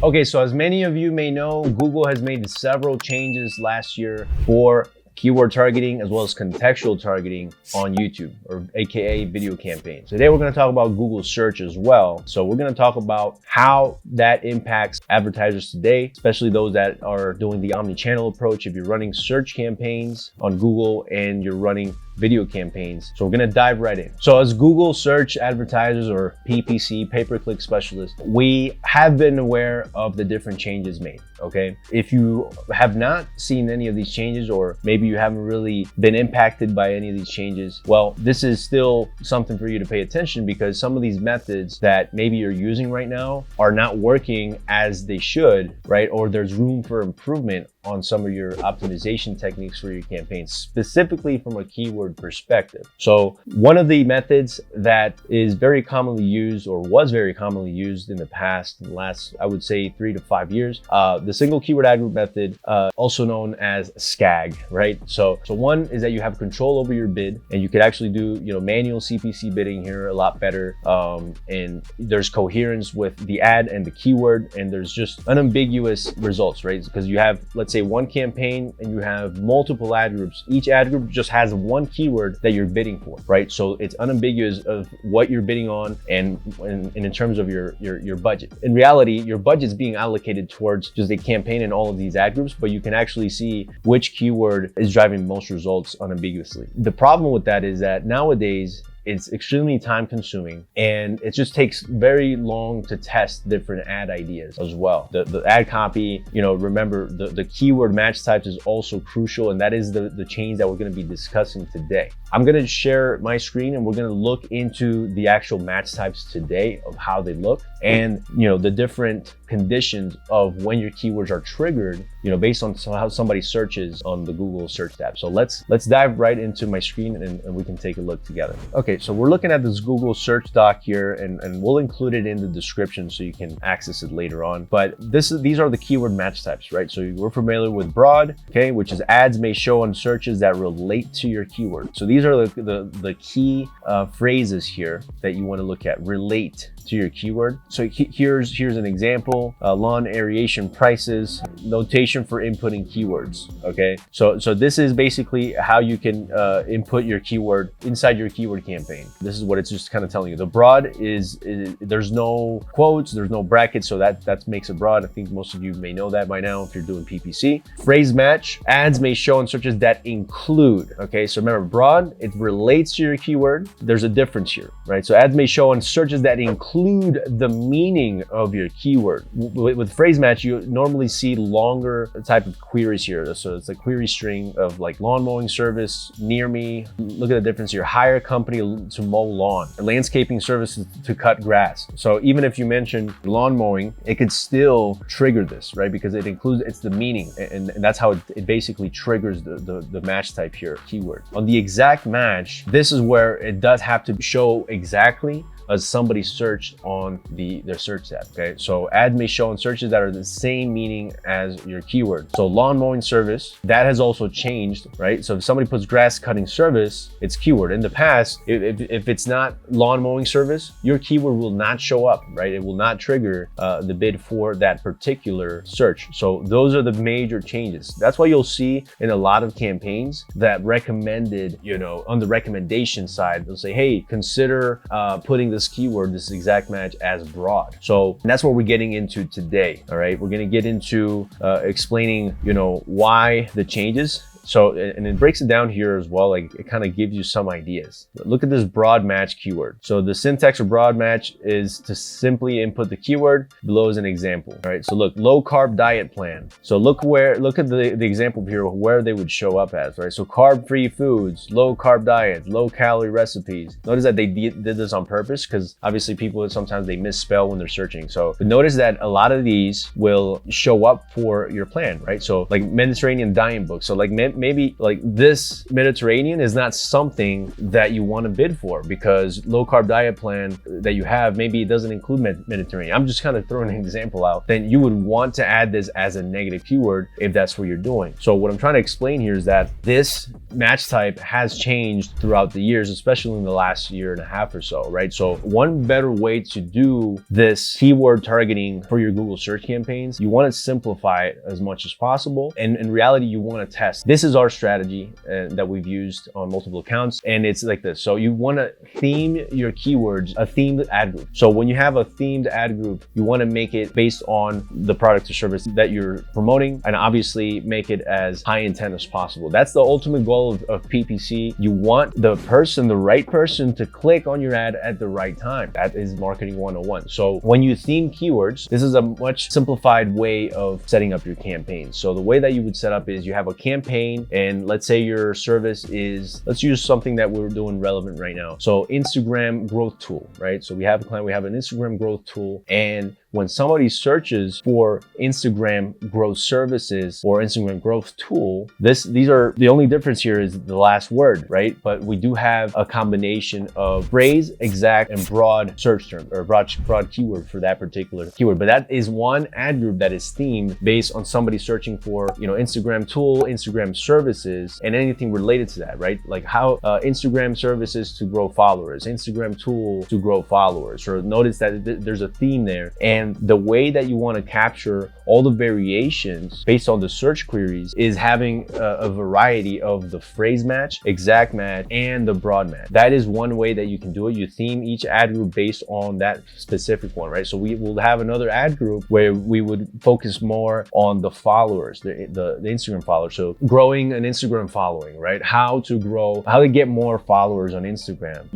Okay, so as many of you may know, Google has made several changes last year for keyword targeting as well as contextual targeting on YouTube, or AKA video campaigns. Today we're going to talk about Google search as well. So we're going to talk about how that impacts advertisers today, especially those that are doing the omni-channel approach. If you're running search campaigns on Google and you're running video campaigns. So we're gonna dive right in. So as Google search advertisers, or PPC, pay-per-click specialists, we have been aware of the different changes made, okay? If you have not seen any of these changes, or maybe you haven't really been impacted by any of these changes, well, this is still something for you to pay attention, because some of these methods that maybe you're using right now are not working as they should, right? Or there's room for improvement on some of your optimization techniques for your campaigns, specifically from a keyword perspective. So one of the methods that is very commonly used, or was very commonly used in the past, in the last, I would say 3 to 5 years, the single keyword ad group method, also known as SCAG, right? So one is that you have control over your bid, and you could actually do, manual CPC bidding here a lot better. And there's coherence with the ad and the keyword, and there's just unambiguous results, right? Because you have, let's say, one campaign and you have multiple ad groups. Each ad group just has one keyword that you're bidding for, right? So it's unambiguous of what you're bidding on, and in terms of your budget. In reality, your budget is being allocated towards just a campaign in all of these ad groups, but you can actually see which keyword is driving most results unambiguously. The problem with that is that nowadays, it's extremely time consuming, and it just takes very long to test different ad ideas as well. The ad copy, remember the keyword match types is also crucial, and that is the change that we're going to be discussing today. I'm going to share my screen and we're going to look into the actual match types today, of how they look, and the different conditions of when your keywords are triggered, based on how somebody searches on the Google search tab. So let's dive right into my screen and we can take a look together. Okay, so we're looking at this Google search doc here, and we'll include it in the description so you can access it later on. But these are the keyword match types, right? So we're familiar with broad, okay, which is ads may show on searches that relate to your keyword. So these are the key phrases here that you want to look at: relate to your keyword. So here's an example: lawn aeration prices, notation for inputting keywords. Okay, so this is basically how you can input your keyword inside your keyword campaign. This is what it's just kind of telling you. The broad is there's no quotes, there's no brackets, so that makes it broad. I think most of you may know that by now if you're doing PPC. Phrase match: ads may show on searches that include. Okay, so remember, broad, it relates to your keyword. There's a difference here, right? So ads may show on searches that include the meaning of your keyword. With phrase match, you normally see longer type of queries here. So it's a query string of like lawn mowing service near me. Look at the difference here: hire a company to mow lawn, a landscaping services to cut grass. So even if you mention lawn mowing, it could still trigger this, right? Because it's the meaning, and that's how it basically triggers the match type here, keyword. On the exact match, this is where it does have to show exactly as somebody searched on their search tab. Okay, so ad may show on searches that are the same meaning as your keyword. So lawn mowing service, that has also changed, right? So if somebody puts grass cutting service, it's keyword. In the past, if it's not lawn mowing service, your keyword will not show up, right? It will not trigger the bid for that particular search. So those are the major changes. That's why you'll see in a lot of campaigns that recommended, on the recommendation side, they'll say, hey, consider putting this keyword, this exact match, as broad. So that's what we're getting into today. All right, we're going to get into explaining why the changes. So, and it breaks it down here as well. Like, it kind of gives you some ideas. Look at this broad match keyword. So the syntax for broad match is to simply input the keyword. Below is an example. All right, so look, low carb diet plan. So look at the example here where they would show up as, right? So carb free foods, low carb diets, low calorie recipes. Notice that they did this on purpose, because obviously people sometimes they misspell when they're searching. So but notice that a lot of these will show up for your plan, right? So like Mediterranean diet book. So like maybe like this Mediterranean is not something that you want to bid for, because low carb diet plan that you have, maybe it doesn't include Mediterranean. I'm just kind of throwing an example out. Then you would want to add this as a negative keyword if that's what you're doing. So what I'm trying to explain here is that this match type has changed throughout the years, especially in the last year and a half or so, right? So one better way to do this keyword targeting for your Google search campaigns, you want to simplify it as much as possible. And in reality, you want to test. This is our strategy that we've used on multiple accounts. And it's like this. So you want to theme your keywords, a themed ad group. So when you have a themed ad group, you want to make it based on the product or service that you're promoting, and obviously make it as high intent as possible. That's the ultimate goal of PPC. You want the right person to click on your ad at the right time. That is marketing 101. So when you theme keywords, this is a much simplified way of setting up your campaigns. So the way that you would set up is you have a campaign, and let's say your service is, let's use something that we're doing relevant right now. So Instagram growth tool, right? So we have a client, we have an Instagram growth tool, and when somebody searches for Instagram growth services or Instagram growth tool, these are, the only difference here is the last word, right? But we do have a combination of phrase, exact, and broad search term, or broad keyword for that particular keyword. But that is one ad group that is themed based on somebody searching for, Instagram tool, Instagram services, and anything related to that, right? Like how Instagram services to grow followers, Instagram tool to grow followers. Or notice that there's a theme there. And the way that you want to capture all the variations based on the search queries is having a variety of the phrase match, exact match, and the broad match. That is one way that you can do it. You theme each ad group based on that specific one, right? So we will have another ad group where we would focus more on the followers, the Instagram followers. So growing an Instagram following, right? How to get more followers on Instagram,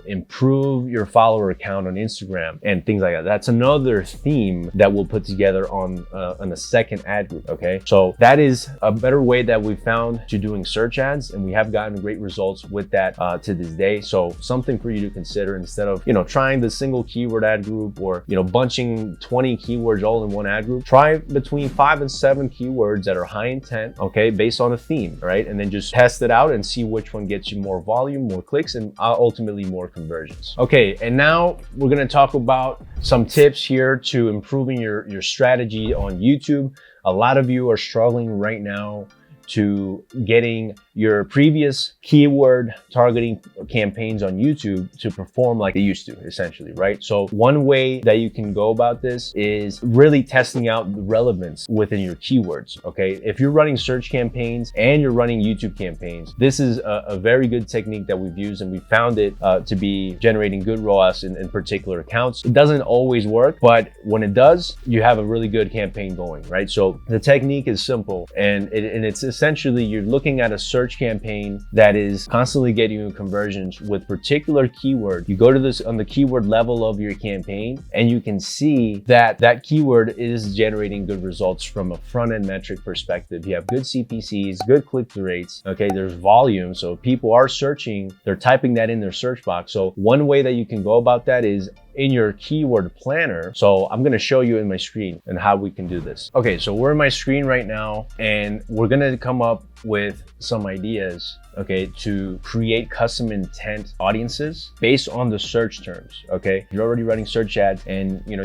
improve your follower count on Instagram and things like that. That's another theme that we'll put together on a second ad group. Okay, so that is a better way that we found to doing search ads, and we have gotten great results with that to this day. So something for you to consider, instead of trying the single keyword ad group, or bunching 20 keywords all in one ad group. Try between 5 and 7 keywords that are high intent, okay, based on a theme, right? And then just test it out and see which one gets you more volume, more clicks, and ultimately more conversions. Okay, and now we're gonna talk about some tips here to improving your strategy on YouTube. A lot of you are struggling right now to getting your previous keyword targeting campaigns on YouTube to perform like they used to, essentially, right? So one way that you can go about this is really testing out the relevance within your keywords, okay? If you're running search campaigns and you're running YouTube campaigns, this is a very good technique that we've used, and we found it to be generating good ROAS in particular accounts. It doesn't always work, but when it does, you have a really good campaign going, right? So the technique is simple, and it's essentially, you're looking at a search campaign that is constantly getting you conversions with particular keyword. You go to this on the keyword level of your campaign, and you can see that that keyword is generating good results from a front-end metric perspective. You have good CPCs, good click-through rates, okay? There's volume, so people are searching, they're typing that in their search box. So one way that you can go about that is in your keyword planner. So I'm gonna show you in my screen and how we can do this. Okay, so we're in my screen right now, and we're gonna come up with some ideas, okay, to create custom intent audiences based on the search terms, okay? You're already running search ads, and you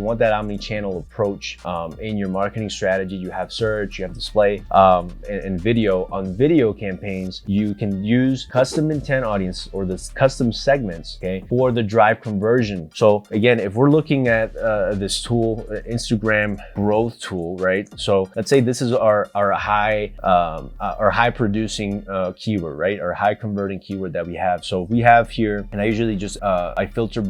want that omni-channel approach in your marketing strategy. You have search, you have display, and video. On video campaigns, you can use custom intent audience, or the custom segments, okay, for the drive conversion. So again, if we're looking at this tool, Instagram growth tool, right? So let's say this is our high producing keyword, right? Our high converting keyword that we have. So we have here, and I usually just I filter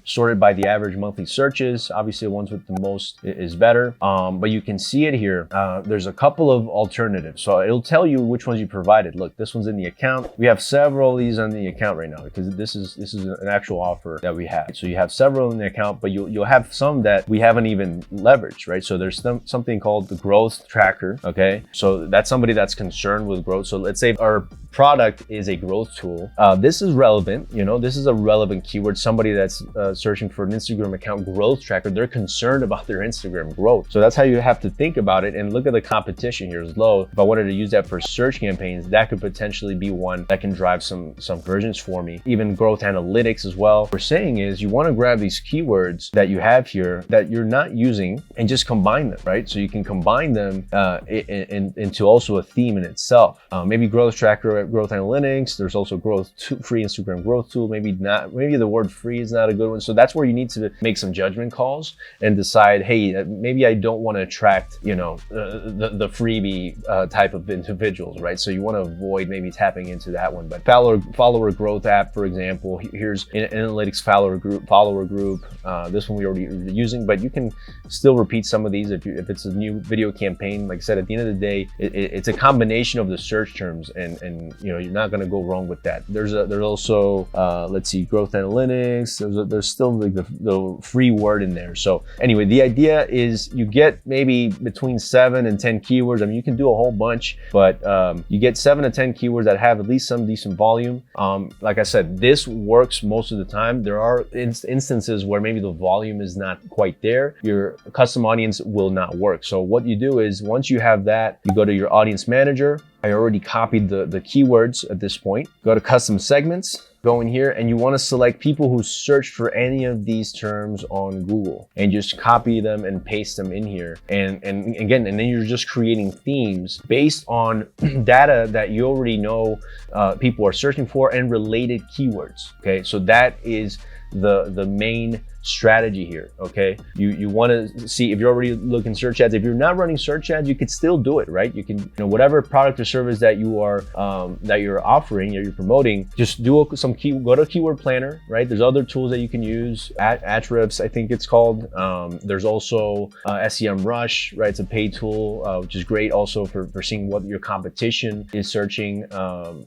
sorted by the average monthly searches. Obviously, the ones with the most is better, but you can see it here. There's a couple of alternatives, so it'll tell you which ones you provided. Look, this one's in the account. We have several of these on the account right now, because this is an actual offer that we have. So you have several in the account, but you'll have some that we haven't even leveraged, right? So there's something called the growth tracker, okay? So that's somebody that's concerned with growth. So let's say our product is a growth tool. This is relevant, you know, this is a relevant keyword. Somebody that's searching for an Instagram account growth tracker, they're concerned about their Instagram growth. So that's how you have to think about it. And look at the competition here is low. If I wanted to use that for search campaigns, that could potentially be one that can drive some conversions for me. Even growth analytics as well. What we're saying is you want to grab these keywords that you have here that you're not using and just combine them, right? So you can combine them into also a theme in itself. Maybe growth tracker, growth analytics. There's also free Instagram growth tool. Maybe not. Maybe the word free is not a good one. So that's where you need to make some judgment calls and decide, hey, maybe I don't want to attract, you know, the freebie type of individuals, right? So you want to avoid maybe tapping into that one. But follower growth app, for example, here's an analytics follower group. This one we already using, but you can still repeat some of these if it's a new video campaign. Like I said, at the end of the day, it's a combination of the search terms, and you know, you're not going to go wrong with that. There's also let's see, growth analytics. There's still like the free word in there. So anyway, the idea is you get maybe between 7 and 10 keywords. I mean, you can do a whole bunch, but you get 7 to 10 keywords that have at least some decent volume. Like I said, this works most of the time. There are instances where maybe the volume is not quite there. Your custom audience will not work. So what you do is once you have that, you go to your audience manager. I already copied the keywords at this point. Go to custom segments. Go in here and you want to select people who search for any of these terms on Google and just copy them and paste them in here. And then you're just creating themes based on data that you already know people are searching for and related keywords. Okay, so that is the main strategy here. Okay, you want to see if you're already looking search ads. If you're not running search ads, you could still do it, right? You can, you know, whatever product or service that you are that you're offering or you're promoting, just do go to keyword planner, right? There's other tools that you can use. Ahrefs, I think it's called. There's also SEMrush, right? It's a paid tool, which is great also for seeing what your competition is searching,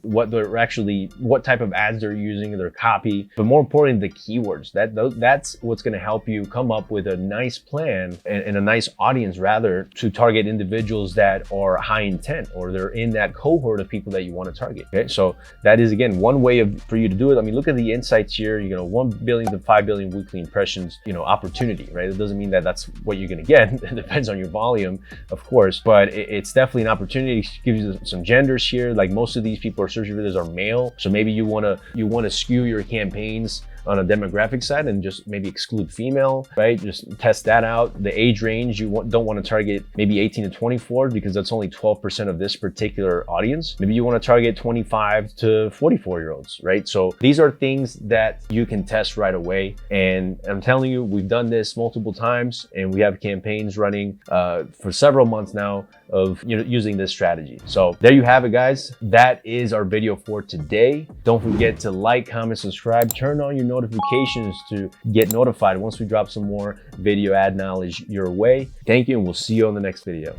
what type of ads they're using, their copy, but more importantly, the keywords. That's what's going to help you come up with a nice plan and a nice audience, rather, to target individuals that are high intent or they're in that cohort of people that you want to target. Okay, so that is again one way for you to do it. I mean, look at the insights here. You know, 1 billion to 5 billion weekly impressions, you know, opportunity, right? It doesn't mean that that's what you're going to get. It depends on your volume, of course, but it's definitely an opportunity. It gives you some genders here. Like most of these people are searching for this are male, so maybe you want to skew your campaigns on a demographic side and just maybe exclude female, right? Just test that out. The age range, don't want to target maybe 18 to 24 because that's only 12% of this particular audience. Maybe you want to target 25 to 44-year-olds, right? So these are things that you can test right away. And I'm telling you, we've done this multiple times and we have campaigns running for several months now of, you know, using this strategy. So there you have it, guys. That is our video for today. Don't forget to like, comment, subscribe, turn on your notifications to get notified once we drop some more video ad knowledge your way. Thank you, and we'll see you on the next video.